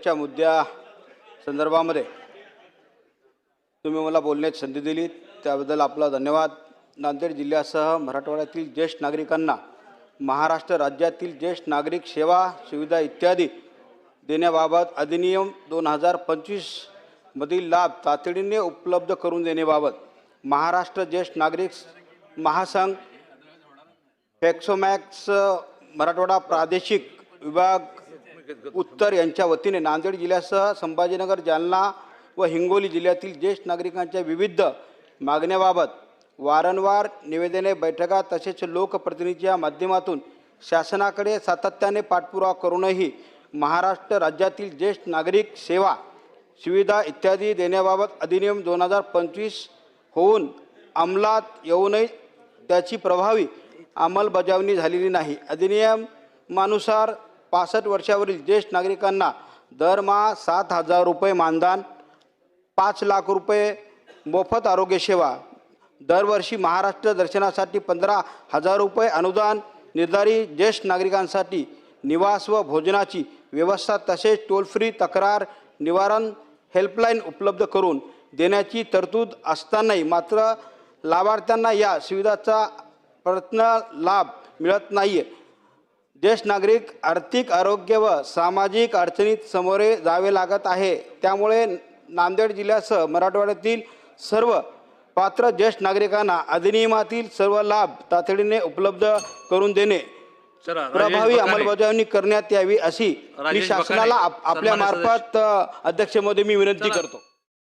शेवटच्या मुद्द्या संदर्भामध्ये तुम्ही मला बोलण्याची संधी दिली त्याबद्दल आपला धन्यवाद। नांदेड जिल्ह्यासह मराठवाड्यातील ज्येष्ठ नागरिकांना महाराष्ट्र राज्यातील ज्येष्ठ नागरिक सेवा सुविधा इत्यादी देण्याबाबत अधिनियम 2025 मधील लाभ तातडीने उपलब्ध करून देण्याबाबत महाराष्ट्र ज्येष्ठ नागरिक महासंघ फॅक्सोमॅक्स मराठवाडा प्रादेशिक विभाग उत्तर यांच्या वतीने नांदेड जिल्ह्यासह संभाजीनगर जालना व हिंगोली जिल्ह्यातील ज्येष्ठ नागरिकांच्या विविध मागण्याबाबत वारंवार निवेदने बैठका तसेच लोकप्रतिनिधीच्या माध्यमातून शासनाकडे सातत्याने पाठपुरावा करूनही महाराष्ट्र राज्यातील ज्येष्ठ नागरिक सेवा सुविधा इत्यादी देण्याबाबत अधिनियम 2025 होऊन अंमलात येऊनही त्याची प्रभावी अंमलबजावणी झालेली नाही। अधिनियमानुसार 65 वर्षावरील ज्येष्ठ नागरिकांना दरमहा 7,000 रुपये मानधन, 5 लाख रुपये मोफत आरोग्य सेवा, दरवर्षी महाराष्ट्र दर्शनासाठी 15,000 रुपये अनुदान, निर्धारित ज्येष्ठ नागरिकांसाठी निवास व भोजनाची व्यवस्था तसेच टोल फ्री तक्रार निवारण हेल्पलाईन उपलब्ध करून देण्याची तरतूद असतानाही मात्र लाभार्थ्यांना या सुविधाचा प्रयत्न लाभ मिळत नाही। ज्येष्ठ नागरिक आर्थिक आरोग्य व सामाजिक अडचणीत सामोरे जावे लागत आहे। त्यामुळे नांदेड जिल्ह्यासह मराठवाड्यातील सर्व पात्र ज्येष्ठ नागरिकांना अधिनियमातील सर्व लाभ तातडीने उपलब्ध करून देणे प्रभावी अंमलबजावणी करण्यात यावी अशी मी शासनाला आपल्या मार्फत अध्यक्ष महोदय मी विनंती करतो।